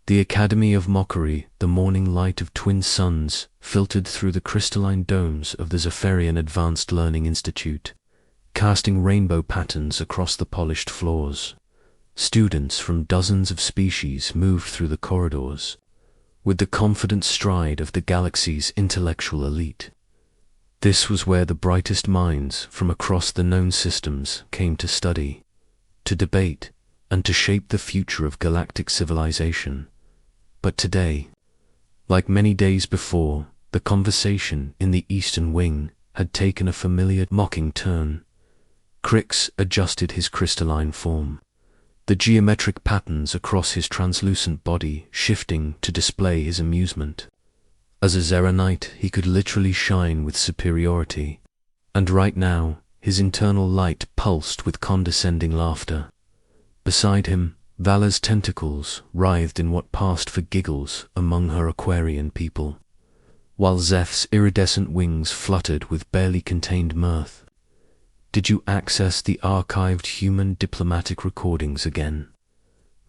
The Academy of Mockery, the morning light of twin suns, filtered through the crystalline domes of the Zephyrian Advanced Learning Institute, casting rainbow patterns across the polished floors. Students from dozens of species moved through the corridors, with the confident stride of the galaxy's intellectual elite. This was where the brightest minds from across the known systems came to study, to debate, and to shape the future of galactic civilization. But today, like many days before, the conversation in the Eastern Wing had taken a familiar, mocking turn. Crix adjusted his crystalline form, the geometric patterns across his translucent body shifting to display his amusement. As a Zeranite, he could literally shine with superiority, and right now, his internal light pulsed with condescending laughter. Beside him, Vala's tentacles writhed in what passed for giggles among her Aquarian people, while Zeth's iridescent wings fluttered with barely contained mirth. "Did you access the archived human diplomatic recordings again?"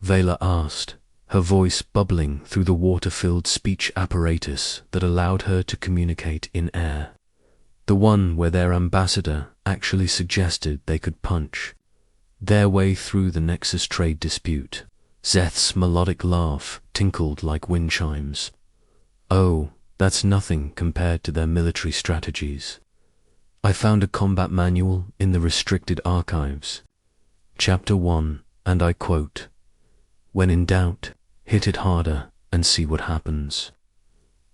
Vala asked, her voice bubbling through the water-filled speech apparatus that allowed her to communicate in air. The one where their ambassador actually suggested they could punch their way through the Nexus trade dispute. Zeth's melodic laugh tinkled like wind chimes. "Oh, that's nothing compared to their military strategies. I found a combat manual in the restricted archives. Chapter 1, and I quote, 'When in doubt, hit it harder and see what happens.'"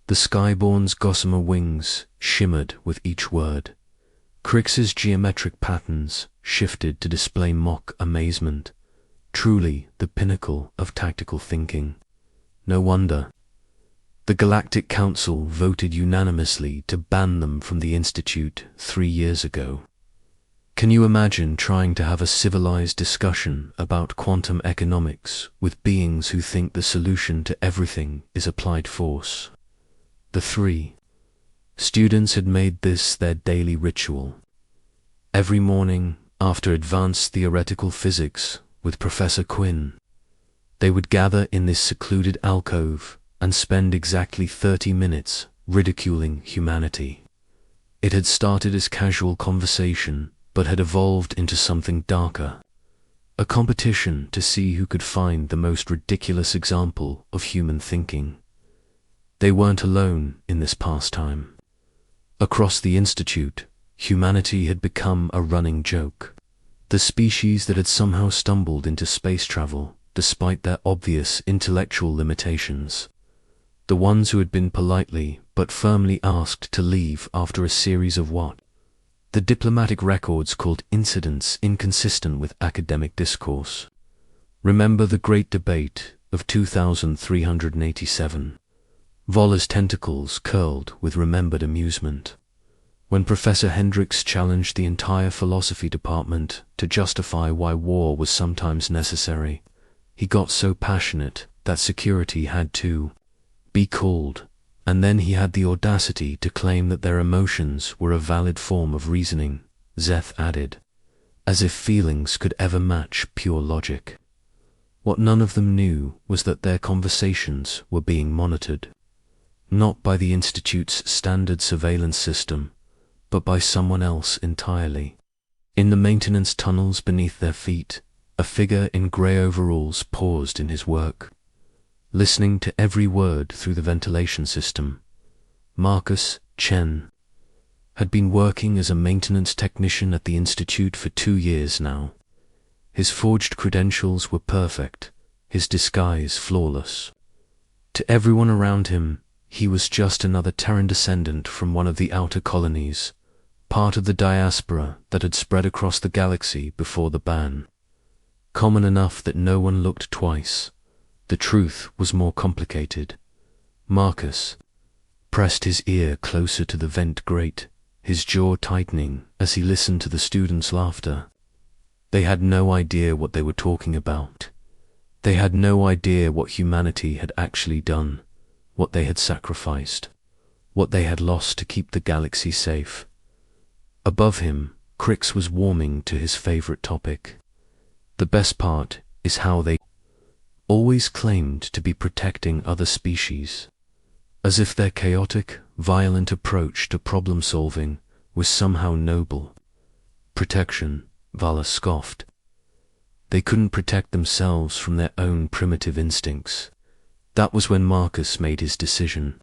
The Skyborn's gossamer wings shimmered with each word. Crix's geometric patterns shifted to display mock amazement, truly the pinnacle of tactical thinking. No wonder. The Galactic Council voted unanimously to ban them from the Institute 3 years ago. Can you imagine trying to have a civilized discussion about quantum economics with beings who think the solution to everything is applied force? The 3 students had made this their daily ritual. Every morning, after advanced theoretical physics with Professor Quinn, they would gather in this secluded alcove and spend exactly 30 minutes ridiculing humanity. It had started as casual conversation, but had evolved into something darker. A competition to see who could find the most ridiculous example of human thinking. They weren't alone in this pastime. Across the Institute, humanity had become a running joke. The species that had somehow stumbled into space travel, despite their obvious intellectual limitations. The ones who had been politely but firmly asked to leave after a series of what the diplomatic records called incidents inconsistent with academic discourse. Remember the Great Debate of 2387. Vala's tentacles curled with remembered amusement. When Professor Hendricks challenged the entire philosophy department to justify why war was sometimes necessary, he got so passionate that security had to be called, and then he had the audacity to claim that their emotions were a valid form of reasoning, Zeth added, as if feelings could ever match pure logic. What none of them knew was that their conversations were being monitored, not by the Institute's standard surveillance system, but by someone else entirely. In the maintenance tunnels beneath their feet, a figure in grey overalls paused in his work, listening to every word through the ventilation system. Marcus Chen had been working as a maintenance technician at the Institute for 2 years now. His forged credentials were perfect, his disguise flawless. To everyone around him, he was just another Terran descendant from one of the outer colonies, part of the diaspora that had spread across the galaxy before the ban. Common enough that no one looked twice. The truth was more complicated. Marcus pressed his ear closer to the vent grate, his jaw tightening as he listened to the students' laughter. They had no idea what they were talking about. They had no idea what humanity had actually done, what they had sacrificed, what they had lost to keep the galaxy safe. Above him, Crix was warming to his favorite topic. The best part is how they always claimed to be protecting other species, as if their chaotic, violent approach to problem-solving was somehow noble. Protection, Vala scoffed. They couldn't protect themselves from their own primitive instincts. That was when Marcus made his decision.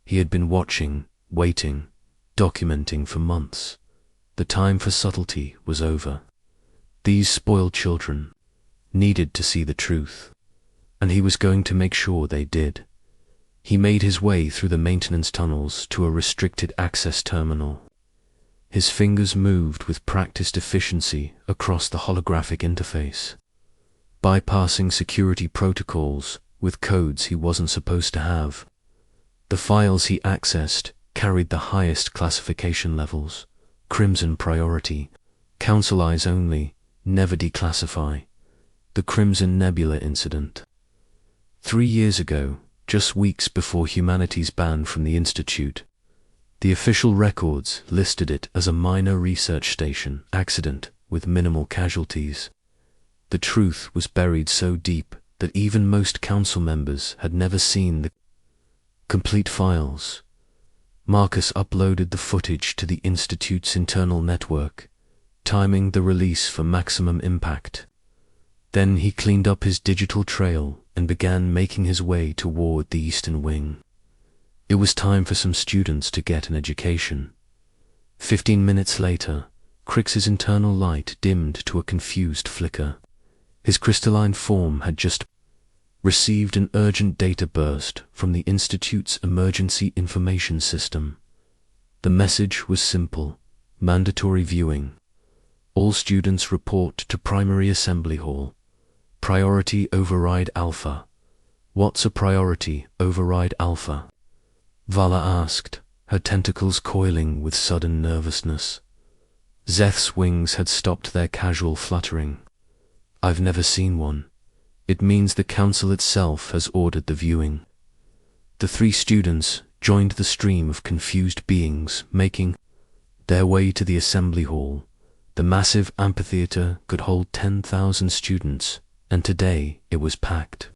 He had been watching, waiting, documenting for months. The time for subtlety was over. These spoiled children needed to see the truth, and he was going to make sure they did. He made his way through the maintenance tunnels to a restricted access terminal. His fingers moved with practiced efficiency across the holographic interface, bypassing security protocols with codes he wasn't supposed to have. The files he accessed carried the highest classification levels: Crimson Priority, Council Eyes Only, Never Declassify. The Crimson Nebula Incident. 3 years ago, just weeks before humanity's ban from the Institute, the official records listed it as a minor research station accident with minimal casualties. The truth was buried so deep that even most council members had never seen the complete files. Marcus uploaded the footage to the Institute's internal network, timing the release for maximum impact. Then he cleaned up his digital trail and began making his way toward the Eastern Wing. It was time for some students to get an education. 15 minutes later, Crix's internal light dimmed to a confused flicker. His crystalline form had just received an urgent data burst from the Institute's emergency information system. The message was simple: mandatory viewing. All students report to Primary Assembly Hall. Priority Override Alpha. What's a Priority Override Alpha? Vala asked, her tentacles coiling with sudden nervousness. Zeth's wings had stopped their casual fluttering. I've never seen one. It means the council itself has ordered the viewing. The 3 students joined the stream of confused beings making their way to the assembly hall. The massive amphitheater could hold 10,000 students, and today it was packed.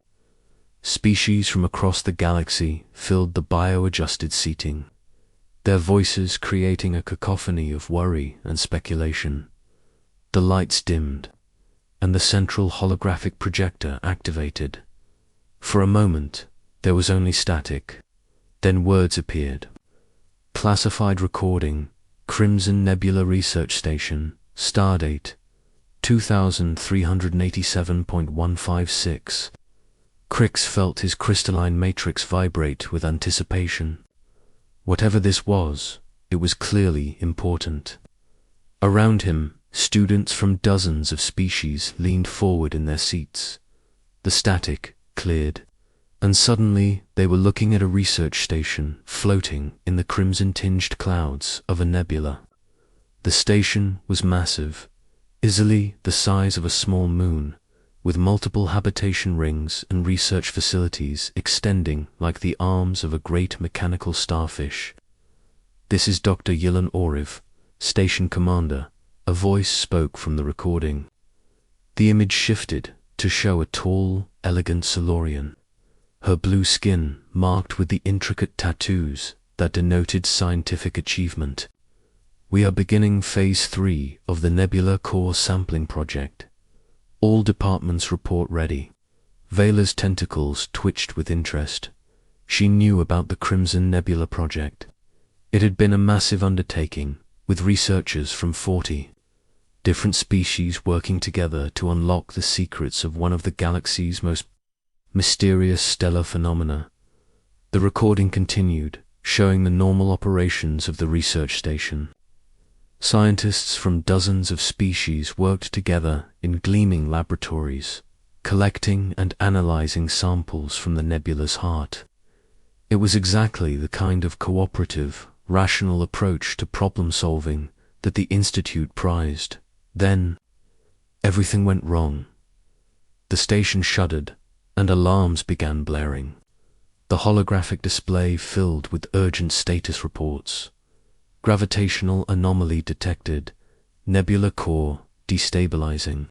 Species from across the galaxy filled the bio-adjusted seating, their voices creating a cacophony of worry and speculation. The lights dimmed, and the central holographic projector activated. For a moment, there was only static. Then words appeared. Classified recording, Crimson Nebula Research Station, Stardate 2387.156. Crix felt his crystalline matrix vibrate with anticipation. Whatever this was, it was clearly important. Around him, students from dozens of species leaned forward in their seats. The static cleared, and suddenly they were looking at a research station floating in the crimson-tinged clouds of a nebula. The station was massive, easily the size of a small moon, with multiple habitation rings and research facilities extending like the arms of a great mechanical starfish. "This is Dr. Yilan Oriv, Station Commander," a voice spoke from the recording. The image shifted to show a tall, elegant Solarian, her blue skin marked with the intricate tattoos that denoted scientific achievement. "We are beginning Phase 3 of the Nebula Core Sampling Project. All departments report ready." Vela's tentacles twitched with interest. She knew about the Crimson Nebula Project. It had been a massive undertaking, with researchers from 40 different species working together to unlock the secrets of one of the galaxy's most mysterious stellar phenomena. The recording continued, showing the normal operations of the research station. Scientists from dozens of species worked together in gleaming laboratories, collecting and analyzing samples from the nebula's heart. It was exactly the kind of cooperative, rational approach to problem-solving that the Institute prized. Then, everything went wrong. The station shuddered, and alarms began blaring. The holographic display filled with urgent status reports. Gravitational anomaly detected. Nebula core destabilizing.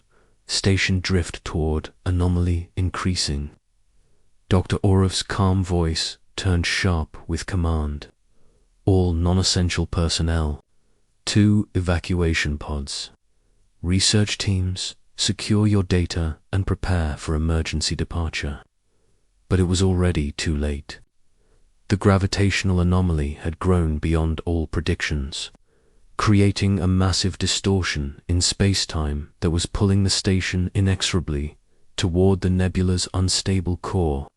Station drift toward anomaly increasing. Dr. Orof's calm voice turned sharp with command. All non-essential personnel, 2 evacuation pods. Research teams, secure your data and prepare for emergency departure. But it was already too late. The gravitational anomaly had grown beyond all predictions, creating a massive distortion in space-time that was pulling the station inexorably toward the nebula's unstable core.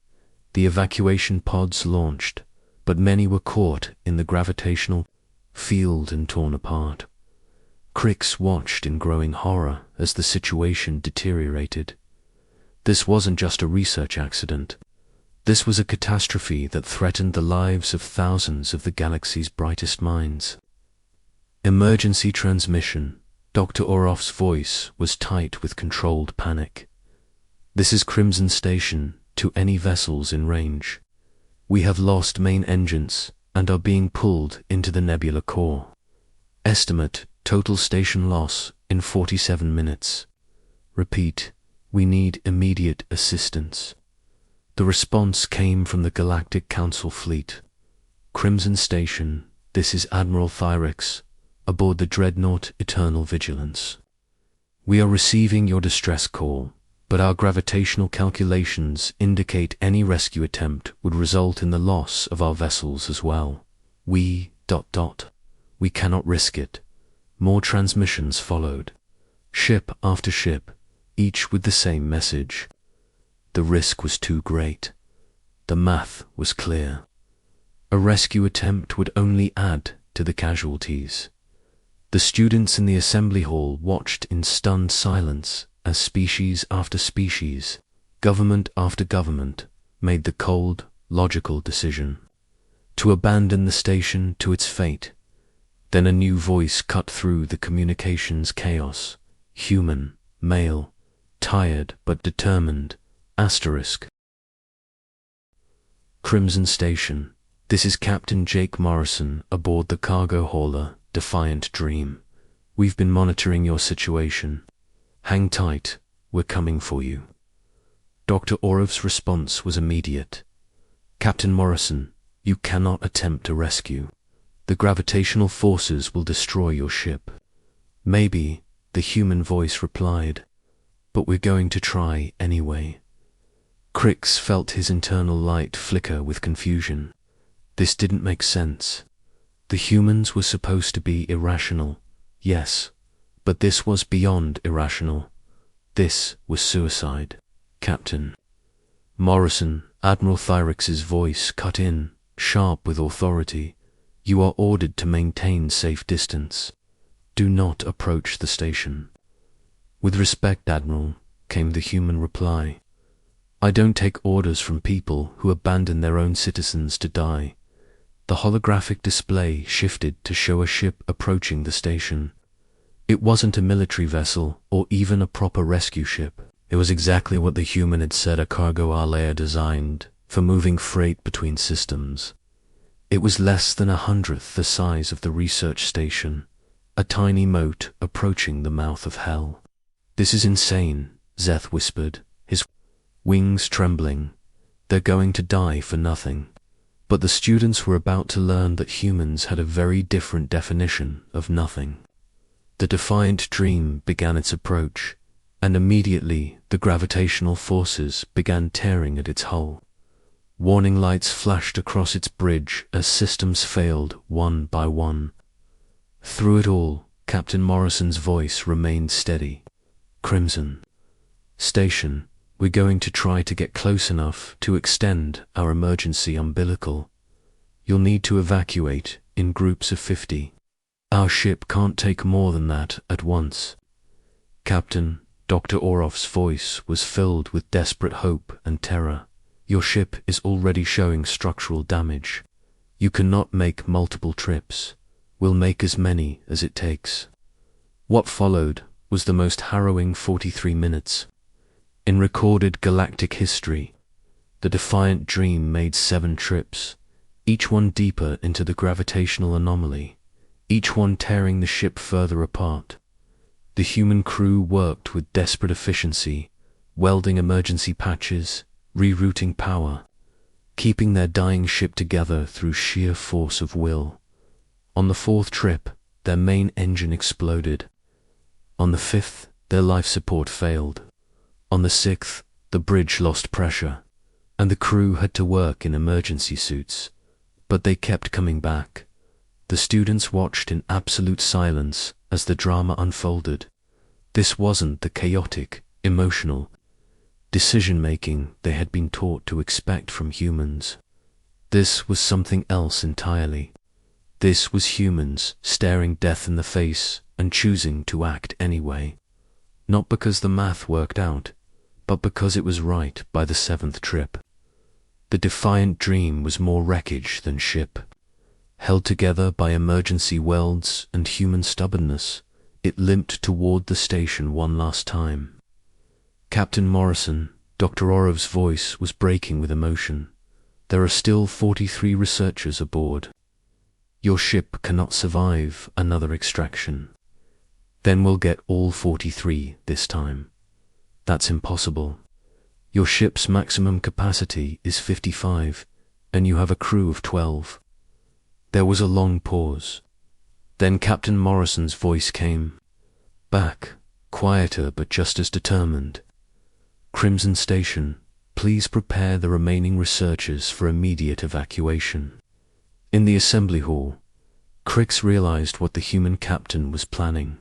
The evacuation pods launched, but many were caught in the gravitational field and torn apart. Crix watched in growing horror as the situation deteriorated. This wasn't just a research accident. This was a catastrophe that threatened the lives of thousands of the galaxy's brightest minds. Emergency transmission. Dr. Orof's voice was tight with controlled panic. This is Crimson Station to any vessels in range. We have lost main engines and are being pulled into the nebula core. Estimate total station loss in 47 minutes. Repeat, we need immediate assistance. The response came from the Galactic Council fleet. Crimson Station, this is Admiral Thyrix, aboard the dreadnought Eternal Vigilance. We are receiving your distress call, but our gravitational calculations indicate any rescue attempt would result in the loss of our vessels as well. We cannot risk it. More transmissions followed. Ship after ship, each with the same message. The risk was too great. The math was clear. A rescue attempt would only add to the casualties. The students in the assembly hall watched in stunned silence as species after species, government after government, made the cold, logical decision to abandon the station to its fate. Then a new voice cut through the communications chaos. Human, male, tired but determined, asterisk. Crimson Station, this is Captain Jake Morrison aboard the cargo hauler Defiant Dream. We've been monitoring your situation. Hang tight, we're coming for you. Dr. Orof's response was immediate. Captain Morrison, you cannot attempt a rescue. The gravitational forces will destroy your ship. Maybe, the human voice replied, but we're going to try anyway. Crix felt his internal light flicker with confusion. This didn't make sense. The humans were supposed to be irrational, yes, but this was beyond irrational. This was suicide. Captain Morrison, Admiral Thyrix's voice cut in, sharp with authority. You are ordered to maintain safe distance. Do not approach the station. With respect, Admiral, came the human reply. I don't take orders from people who abandon their own citizens to die. The holographic display shifted to show a ship approaching the station. It wasn't a military vessel or even a proper rescue ship. It was exactly what the human had said a cargo layer designed for moving freight between systems. It was less than 1/100th the size of the research station, a tiny mote approaching the mouth of hell. This is insane, Zeth whispered, his wings trembling. They're going to die for nothing. But the students were about to learn that humans had a very different definition of nothing. The Defiant Dream began its approach, and immediately the gravitational forces began tearing at its hull. Warning lights flashed across its bridge as systems failed one by one. Through it all, Captain Morrison's voice remained steady. Crimson Station, we're going to try to get close enough to extend our emergency umbilical. You'll need to evacuate in groups of 50. Our ship can't take more than that at once. Captain, Dr. Orof's voice was filled with desperate hope and terror. Your ship is already showing structural damage. You cannot make multiple trips. We'll make as many as it takes. What followed was the most harrowing 43 minutes. In recorded galactic history, the Defiant Dream made 7 trips, each one deeper into the gravitational anomaly, each one tearing the ship further apart. The human crew worked with desperate efficiency, welding emergency patches, rerouting power, keeping their dying ship together through sheer force of will. On the fourth trip, their main engine exploded. On the fifth, their life support failed. On the sixth, the bridge lost pressure, and the crew had to work in emergency suits. But they kept coming back. The students watched in absolute silence as the drama unfolded. This wasn't the chaotic, emotional decision-making they had been taught to expect from humans. This was something else entirely. This was humans staring death in the face and choosing to act anyway. Not because the math worked out, but because it was right by the seventh trip. The Defiant Dream was more wreckage than ship. Held together by emergency welds and human stubbornness, it limped toward the station one last time. Captain Morrison, Dr. Orov's voice was breaking with emotion. There are still 43 researchers aboard. Your ship cannot survive another extraction. Then we'll get all 43 this time. That's impossible. Your ship's maximum capacity is 55, and you have a crew of 12. There was a long pause. Then Captain Morrison's voice came back, quieter but just as determined. Crimson Station, please prepare the remaining researchers for immediate evacuation. In the assembly hall, Crix realized what the human captain was planning.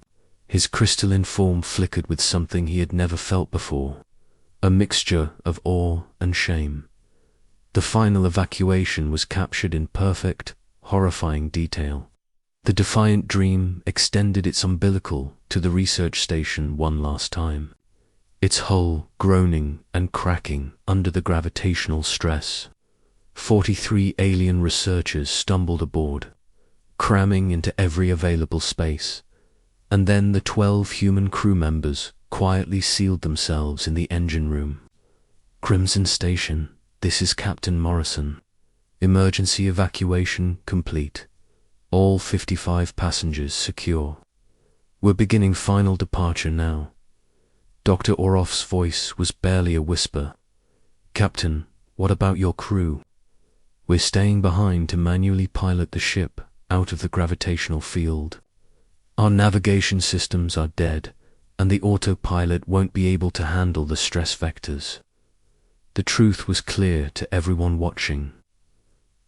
His crystalline form flickered with something he had never felt before, a mixture of awe and shame. The final evacuation was captured in perfect, horrifying detail. The Defiant Dream extended its umbilical to the research station one last time, its hull groaning and cracking under the gravitational stress. 43 alien researchers stumbled aboard, cramming into every available space, and then the 12 human crew members quietly sealed themselves in the engine room. Crimson Station, this is Captain Morrison. Emergency evacuation complete. All 55 passengers secure. We're beginning final departure now. Dr. Orov's voice was barely a whisper. Captain, what about your crew? We're staying behind to manually pilot the ship out of the gravitational field. Our navigation systems are dead, and the autopilot won't be able to handle the stress vectors. The truth was clear to everyone watching.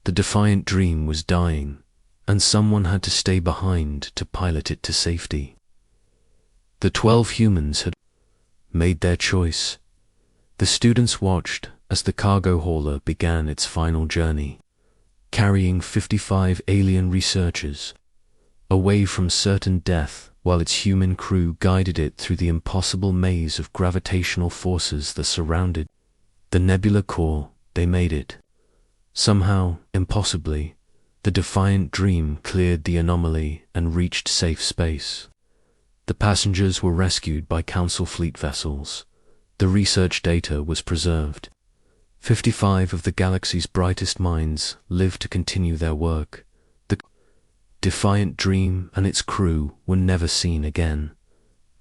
The Defiant Dream was dying, and someone had to stay behind to pilot it to safety. The 12 humans had made their choice. The students watched as the cargo hauler began its final journey, carrying 55 alien researchers away from certain death while its human crew guided it through the impossible maze of gravitational forces that surrounded the nebula core. They made it. Somehow, impossibly, the Defiant Dream cleared the anomaly and reached safe space. The passengers were rescued by Council fleet vessels. The research data was preserved. 55 of the galaxy's brightest minds lived to continue their work. The Defiant Dream and its crew were never seen again.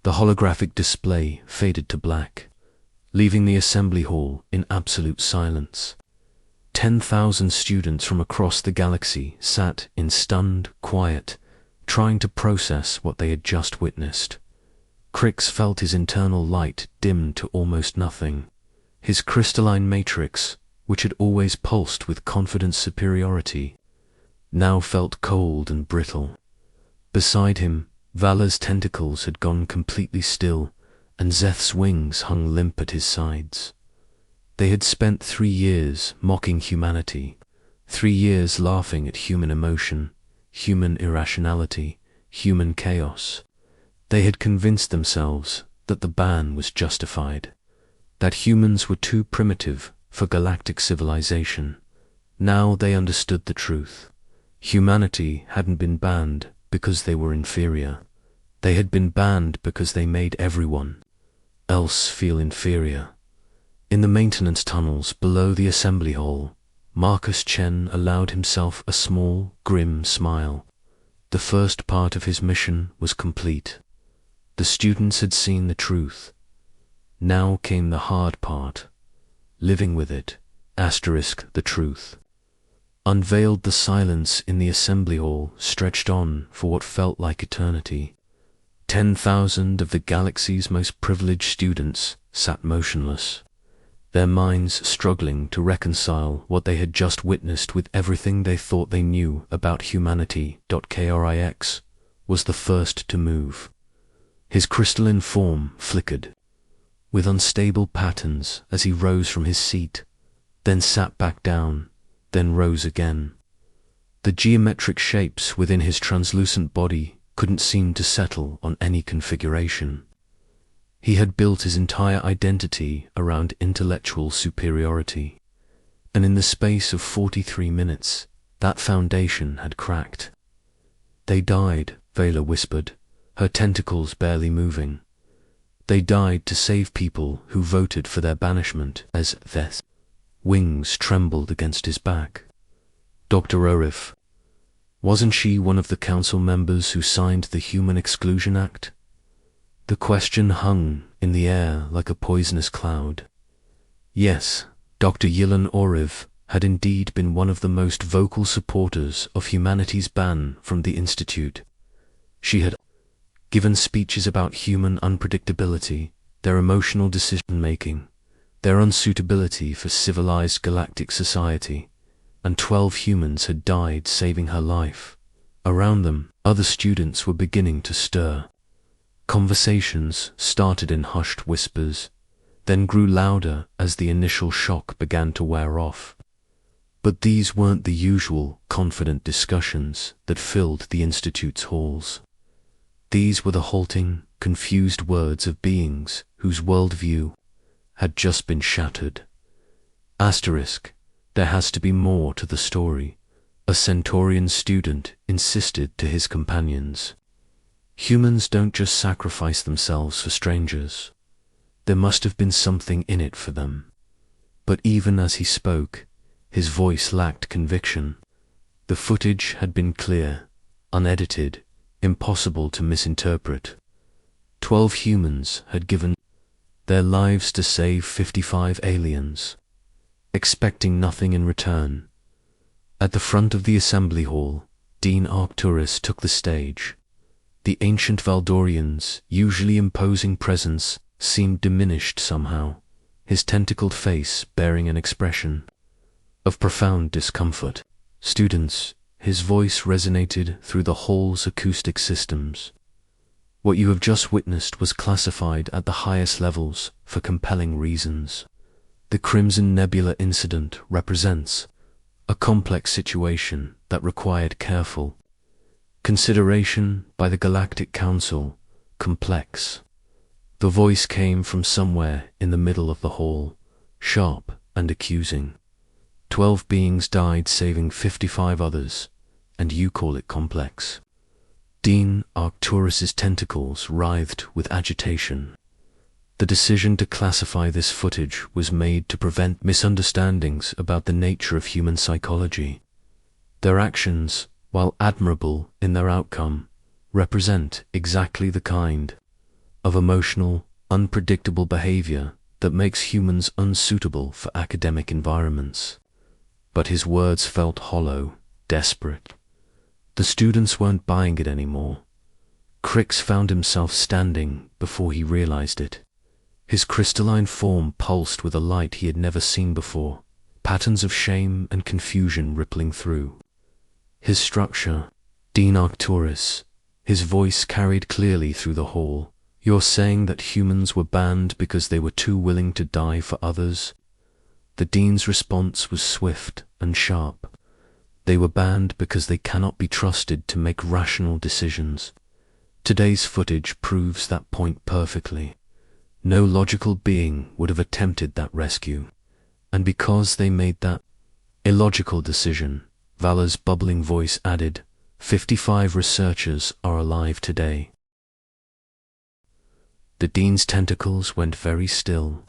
The holographic display faded to black, leaving the assembly hall in absolute silence. 10,000 students from across the galaxy sat in stunned quiet, trying to process what they had just witnessed. Crix felt his internal light dim to almost nothing. His crystalline matrix, which had always pulsed with confident superiority, now felt cold and brittle. Beside him, Vala's tentacles had gone completely still, and Zeth's wings hung limp at his sides. They had spent 3 years mocking humanity, 3 years laughing at human emotion, human irrationality, human chaos. They had convinced themselves that the ban was justified, that humans were too primitive for galactic civilization. Now they understood the truth. Humanity hadn't been banned because they were inferior. They had been banned because they made everyone else feel inferior. In the maintenance tunnels below the assembly hall, Marcus Chen allowed himself a small, grim smile. The first part of his mission was complete. The students had seen the truth. Now came the hard part. Living with it, the truth. Unveiled, the silence in the assembly hall stretched on for what felt like eternity. 10,000 of the galaxy's most privileged students sat motionless, their minds struggling to reconcile what they had just witnessed with everything they thought they knew about humanity. Krix was the first to move. His crystalline form flickered with unstable patterns as he rose from his seat, then sat back down, then rose again. The geometric shapes within his translucent body couldn't seem to settle on any configuration. He had built his entire identity around intellectual superiority, and in the space of 43 minutes, that foundation had cracked. "They died," Vela whispered, her tentacles barely moving. "They died to save people who voted for their banishment." As their wings trembled against his back. Dr. Orif. Wasn't she one of the council members who signed the Human Exclusion Act? The question hung in the air like a poisonous cloud. Yes, Dr. Yilan Oriv had indeed been one of the most vocal supporters of humanity's ban from the Institute. She had given speeches about human unpredictability, their emotional decision-making, their unsuitability for civilized galactic society, and 12 humans had died saving her life. Around them, other students were beginning to stir. Conversations started in hushed whispers, then grew louder as the initial shock began to wear off. But these weren't the usual, confident discussions that filled the Institute's halls. These were the halting, confused words of beings whose worldview had just been shattered. There has to be more to the story, a Centaurian student insisted to his companions. Humans don't just sacrifice themselves for strangers. There must have been something in it for them. But even as he spoke, his voice lacked conviction. The footage had been clear, unedited, impossible to misinterpret. 12 humans had given their lives to save 55 aliens, expecting nothing in return. At the front of the assembly hall, Dean Arcturus took the stage. The ancient Valdorian's usually imposing presence seemed diminished somehow, his tentacled face bearing an expression of profound discomfort. "Students," his voice resonated through the hall's acoustic systems. "What you have just witnessed was classified at the highest levels for compelling reasons. The Crimson Nebula incident represents a complex situation that required careful consideration by the Galactic Council. Complex." The voice came from somewhere in the middle of the hall, sharp and accusing. 12 beings died saving 55 others, and you call it complex. Dean Arcturus's tentacles writhed with agitation. The decision to classify this footage was made to prevent misunderstandings about the nature of human psychology. Their actions, while admirable in their outcome, represent exactly the kind of emotional, unpredictable behavior that makes humans unsuitable for academic environments. But his words felt hollow, desperate. The students weren't buying it anymore. Crix found himself standing before he realized it. His crystalline form pulsed with a light he had never seen before, patterns of shame and confusion rippling through. His structure, Dean Arcturus, his voice carried clearly through the hall. "You're saying that humans were banned because they were too willing to die for others?" The Dean's response was swift and sharp. "They were banned because they cannot be trusted to make rational decisions. Today's footage proves that point perfectly. No logical being would have attempted that rescue. And because they made that illogical decision," Vala's bubbling voice added, 55 researchers are alive today." The Dean's tentacles went very still.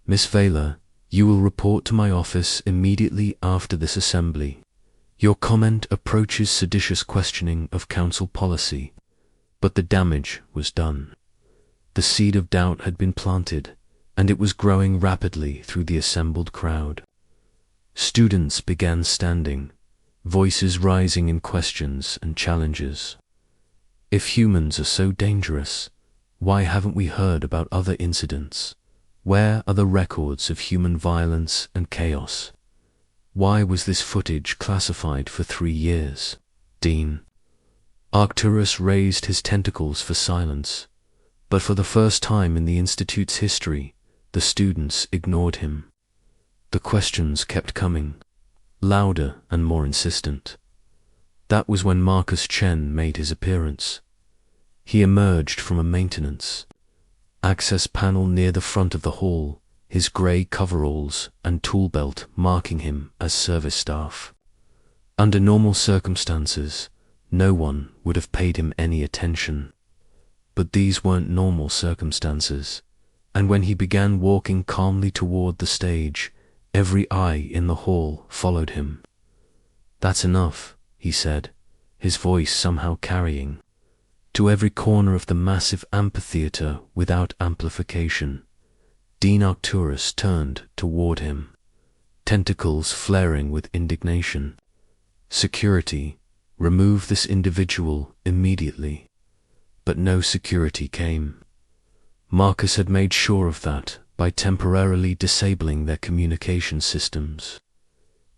"Miss Vala, you will report to my office immediately after this assembly. Your comment approaches seditious questioning of council policy." But the damage was done. The seed of doubt had been planted, and it was growing rapidly through the assembled crowd. Students began standing, voices rising in questions and challenges. If humans are so dangerous, why haven't we heard about other incidents? Where are the records of human violence and chaos? Why was this footage classified for 3 years? Dean Arcturus raised his tentacles for silence, but for the first time in the Institute's history, the students ignored him. The questions kept coming, louder and more insistent. That was when Marcus Chen made his appearance. He emerged from a maintenance access panel near the front of the hall, his grey coveralls and tool belt marking him as service staff. Under normal circumstances, no one would have paid him any attention. But these weren't normal circumstances, and when he began walking calmly toward the stage, every eye in the hall followed him. "That's enough," he said, his voice somehow carrying to every corner of the massive amphitheater without amplification. Dean Arcturus turned toward him, tentacles flaring with indignation. "Security, remove this individual immediately." But no security came. Marcus had made sure of that by temporarily disabling their communication systems.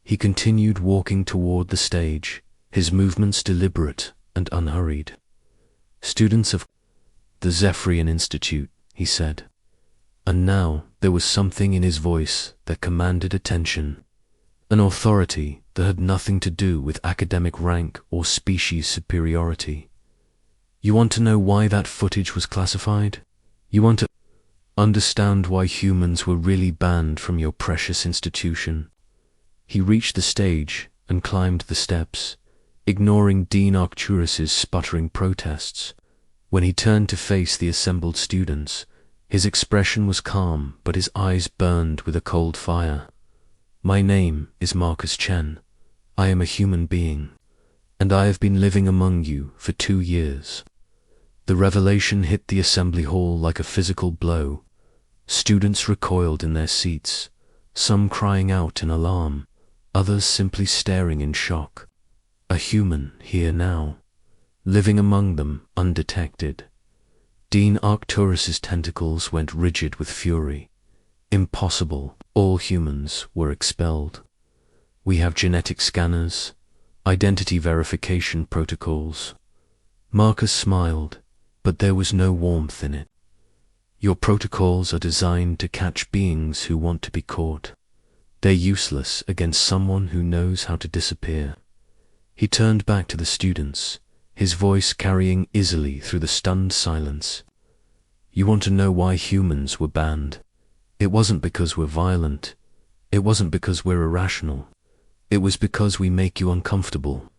He continued walking toward the stage, his movements deliberate and unhurried. "Students of the Zephyrian Institute," he said. And now there was something in his voice that commanded attention, an authority that had nothing to do with academic rank or species superiority. "You want to know why that footage was classified? You want to understand why humans were really banned from your precious institution?" He reached the stage and climbed the steps, ignoring Dean Arcturus's sputtering protests. When he turned to face the assembled students, his expression was calm, but his eyes burned with a cold fire. "My name is Marcus Chen. I am a human being, and I have been living among you for 2 years." The revelation hit the assembly hall like a physical blow. Students recoiled in their seats, some crying out in alarm, others simply staring in shock. A human here now, living among them undetected. Dean Arcturus's tentacles went rigid with fury. "Impossible. All humans were expelled. We have genetic scanners, identity verification protocols." Marcus smiled, but there was no warmth in it. "Your protocols are designed to catch beings who want to be caught. They're useless against someone who knows how to disappear." He turned back to the students, his voice carrying easily through the stunned silence. "You want to know why humans were banned? It wasn't because we're violent. It wasn't because we're irrational. It was because we make you uncomfortable."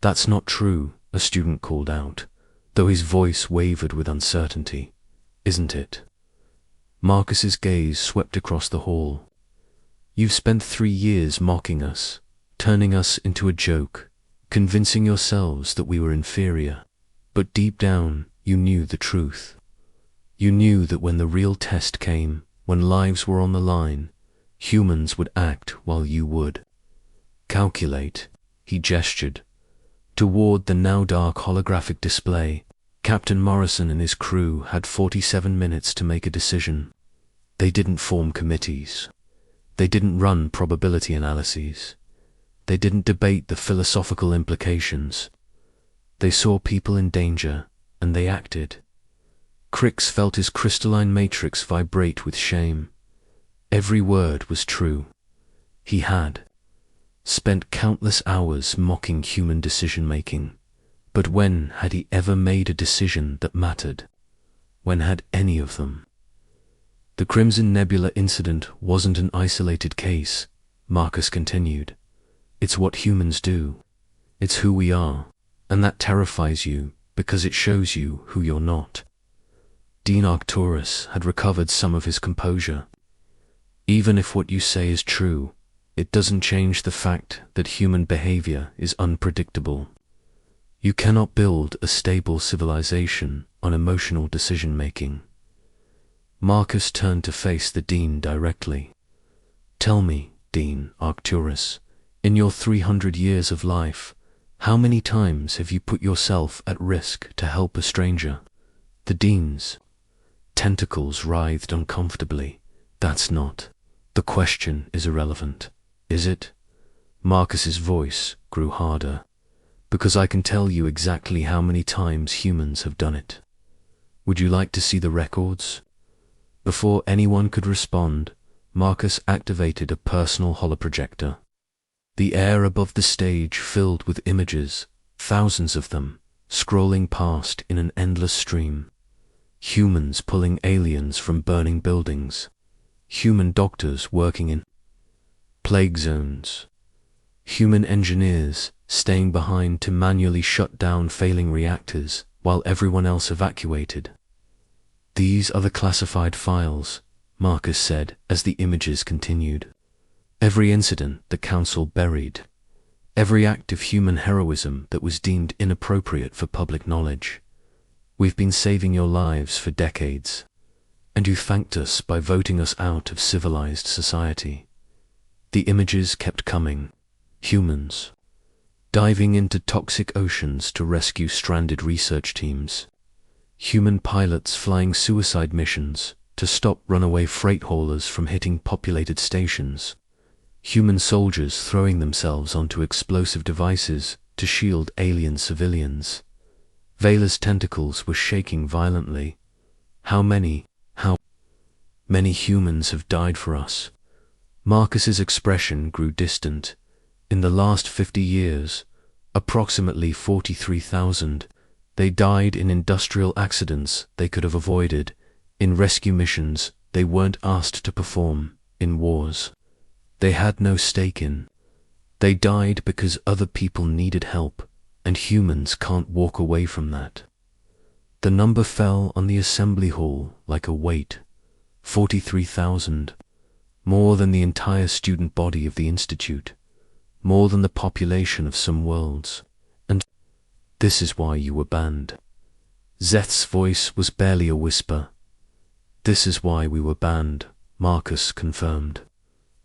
"That's not true," a student called out, though his voice wavered with uncertainty. "Isn't it?" Marcus's gaze swept across the hall. "You've spent 3 years mocking us, turning us into a joke, convincing yourselves that we were inferior. But deep down, you knew the truth. You knew that when the real test came, when lives were on the line, humans would act while you would. Calculate." He gestured toward the now dark holographic display. Captain Morrison and his crew had 47 minutes to make a decision. They didn't form committees. They didn't run probability analyses. They didn't debate the philosophical implications. They saw people in danger, and they acted. Crix felt his crystalline matrix vibrate with shame. Every word was true. He had spent countless hours mocking human decision-making, but when had he ever made a decision that mattered? When had any of them? "The Crimson Nebula incident wasn't an isolated case," Marcus continued. "It's what humans do. It's who we are, and that terrifies you because it shows you who you're not." Dean Arcturus had recovered some of his composure. "Even if what you say is true, it doesn't change the fact that human behavior is unpredictable. You cannot build a stable civilization on emotional decision-making. Marcus turned to face the Dean directly. Tell me, Dean Arcturus, in your 300 years of life, how many times have you put yourself at risk to help a stranger? The Dean's tentacles writhed uncomfortably. That's not. The question is irrelevant, is it? Marcus's voice grew harder. Because I can tell you exactly how many times humans have done it. Would you like to see the records? Before anyone could respond, Marcus activated a personal holoprojector. The air above the stage filled with images, thousands of them, scrolling past in an endless stream. Humans pulling aliens from burning buildings. Human doctors working in plague zones. Human engineers staying behind to manually shut down failing reactors while everyone else evacuated. These are the classified files, Marcus said as the images continued. Every incident the Council buried. Every act of human heroism that was deemed inappropriate for public knowledge. We've been saving your lives for decades, and you thanked us by voting us out of civilized society. The images kept coming. Humans diving into toxic oceans to rescue stranded research teams. Human pilots flying suicide missions to stop runaway freight haulers from hitting populated stations. Human soldiers throwing themselves onto explosive devices to shield alien civilians. Vela's tentacles were shaking violently. How many humans have died for us? Marcus's expression grew distant. In the last 50 years, approximately 43,000. They died in industrial accidents they could have avoided, in rescue missions they weren't asked to perform, in wars they had no stake in. They died because other people needed help, and humans can't walk away from that. The number fell on the assembly hall like a weight. 43,000. More than the entire student body of the Institute. More than the population of some worlds. And this is why you were banned. Zeth's voice was barely a whisper. This is why we were banned, Marcus confirmed.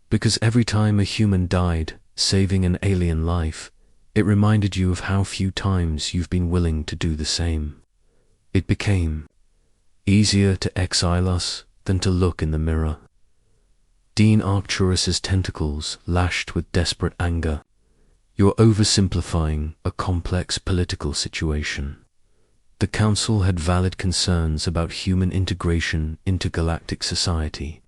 Because every time a human died, saving an alien life, it reminded you of how few times you've been willing to do the same. It became easier to exile us than to look in the mirror. Dean Arcturus's tentacles lashed with desperate anger. You're oversimplifying a complex political situation. The Council had valid concerns about human integration into galactic society.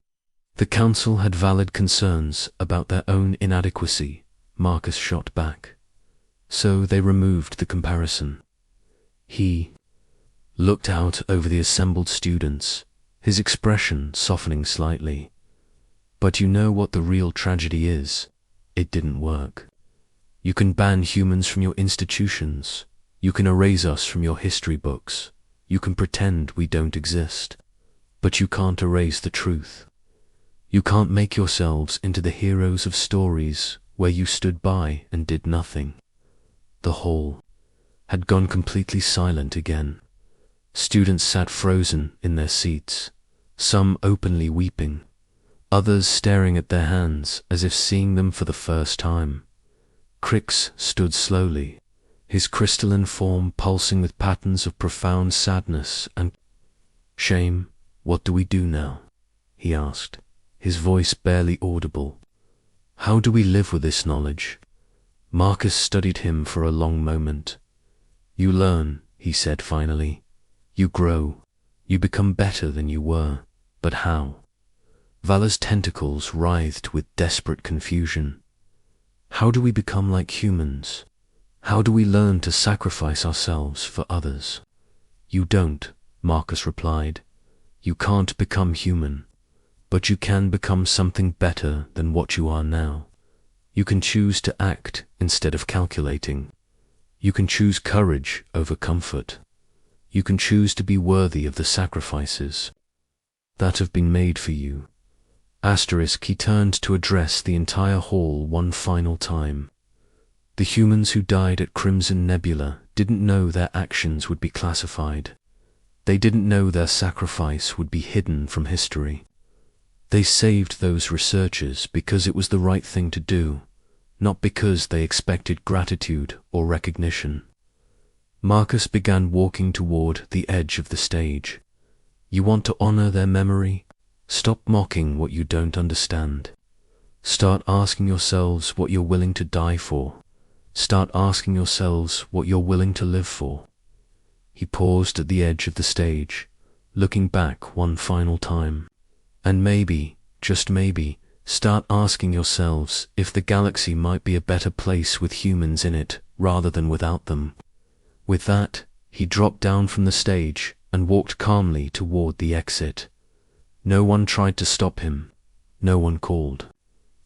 The Council had valid concerns about their own inadequacy, Marcus shot back. So they removed the comparison. He looked out over the assembled students, his expression softening slightly. But you know what the real tragedy is? It didn't work. You can ban humans from your institutions. You can erase us from your history books. You can pretend we don't exist. But you can't erase the truth. You can't make yourselves into the heroes of stories where you stood by and did nothing. The hall had gone completely silent again. Students sat frozen in their seats, some openly weeping, others staring at their hands as if seeing them for the first time. Crix stood slowly, his crystalline form pulsing with patterns of profound sadness and shame. What do we do now? He asked, his voice barely audible. How do we live with this knowledge? Marcus studied him for a long moment. You learn, he said finally. You grow. You become better than you were. But how? Vala's tentacles writhed with desperate confusion. How do we become like humans? How do we learn to sacrifice ourselves for others? You don't, Marcus replied. You can't become human. But you can become something better than what you are now. You can choose to act instead of calculating. You can choose courage over comfort. You can choose to be worthy of the sacrifices that have been made for you. He turned to address the entire hall one final time. The humans who died at Crimson Nebula didn't know their actions would be classified. They didn't know their sacrifice would be hidden from history. They saved those researchers because it was the right thing to do, not because they expected gratitude or recognition. Marcus began walking toward the edge of the stage. You want to honor their memory? Stop mocking what you don't understand. Start asking yourselves what you're willing to die for. Start asking yourselves what you're willing to live for. He paused at the edge of the stage, looking back one final time. And maybe, just maybe, start asking yourselves if the galaxy might be a better place with humans in it rather than without them. With that, he dropped down from the stage and walked calmly toward the exit. No one tried to stop him. No one called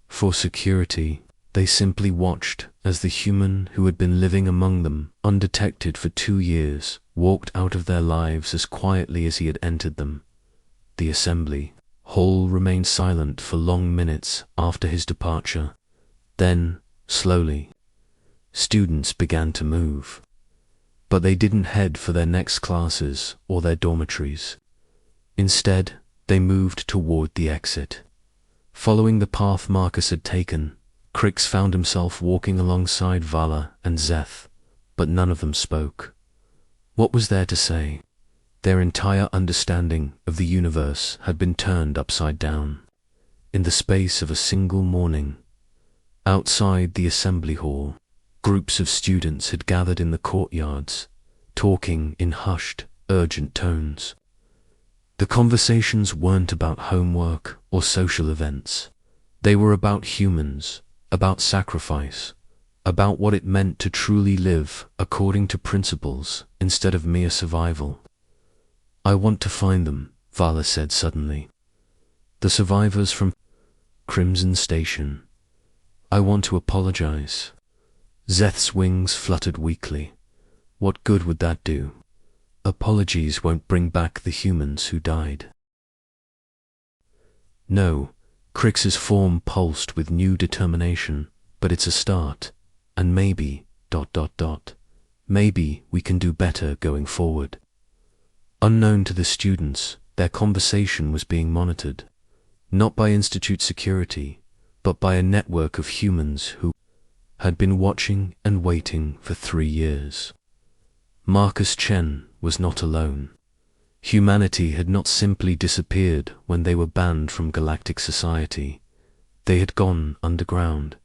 for security. They simply watched as the human who had been living among them undetected for 2 years walked out of their lives as quietly as he had entered them. The assembly hall remained silent for long minutes after his departure. Then, slowly, students began to move. But they didn't head for their next classes or their dormitories. Instead, they moved toward the exit. Following the path Marcus had taken, Crix found himself walking alongside Vala and Zeth, but none of them spoke. What was there to say? Their entire understanding of the universe had been turned upside down. In the space of a single morning, outside the assembly hall, groups of students had gathered in the courtyards, talking in hushed, urgent tones. The conversations weren't about homework or social events. They were about humans, about sacrifice, about what it meant to truly live according to principles instead of mere survival. I want to find them, Vala said suddenly. The survivors from Crimson Station. I want to apologize. Zeth's wings fluttered weakly. What good would that do? Apologies won't bring back the humans who died. No, Crix's form pulsed with new determination, but it's a start, and maybe, maybe we can do better going forward. Unknown to the students, their conversation was being monitored, not by Institute security, but by a network of humans who had been watching and waiting for 3 years. Marcus Chen was not alone. Humanity had not simply disappeared when they were banned from Galactic society. They had gone underground.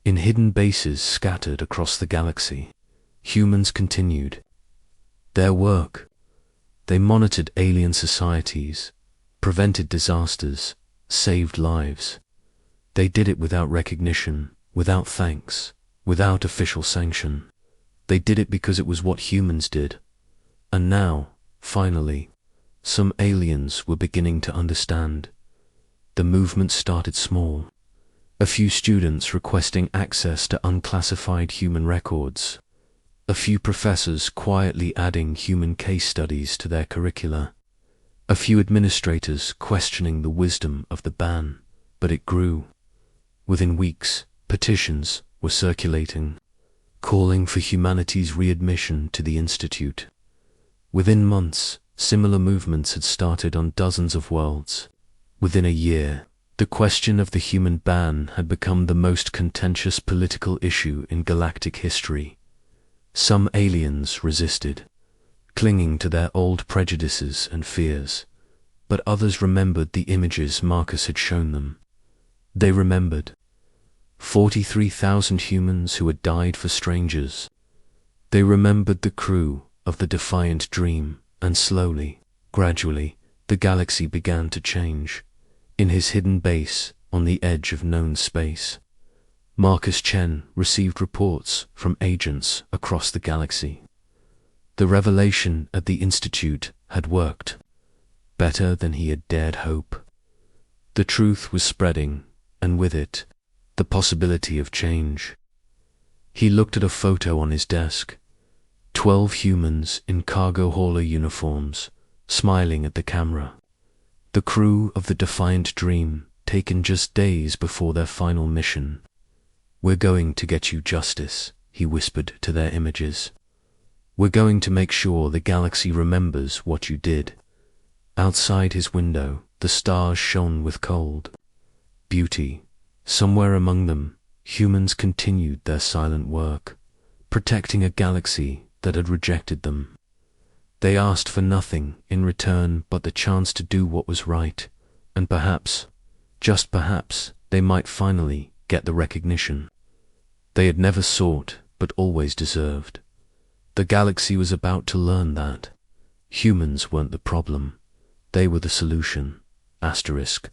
In hidden bases scattered across the galaxy, humans continued their work. They monitored alien societies, prevented disasters, saved lives. They did it without recognition, without thanks, without official sanction. They did it because it was what humans did. And now, finally, some aliens were beginning to understand. The movement started small. A few students requesting access to unclassified human records. A few professors quietly adding human case studies to their curricula. A few administrators questioning the wisdom of the ban, but it grew. Within weeks, petitions were circulating, calling for humanity's readmission to the Institute. Within months, similar movements had started on dozens of worlds. Within a year, the question of the human ban had become the most contentious political issue in galactic history. Some aliens resisted, clinging to their old prejudices and fears, but others remembered the images Marcus had shown them. They remembered 43,000 humans who had died for strangers. They remembered the crew of the Defiant Dream, and slowly, gradually, the galaxy began to change. In his hidden base, on the edge of known space, Marcus Chen received reports from agents across the galaxy. The revelation at the Institute had worked, better than he had dared hope. The truth was spreading, and with it, the possibility of change. He looked at a photo on his desk. 12 humans in cargo hauler uniforms, smiling at the camera. The crew of the Defiant Dream, taken just days before their final mission. "We're going to get you justice," he whispered to their images. We're going to make sure the galaxy remembers what you did. Outside his window, the stars shone with cold beauty. Somewhere among them, humans continued their silent work, protecting a galaxy that had rejected them. They asked for nothing in return but the chance to do what was right, and perhaps, just perhaps, they might finally get the recognition they had never sought but always deserved. The galaxy was about to learn that humans weren't the problem, they were the solution. Asterisk.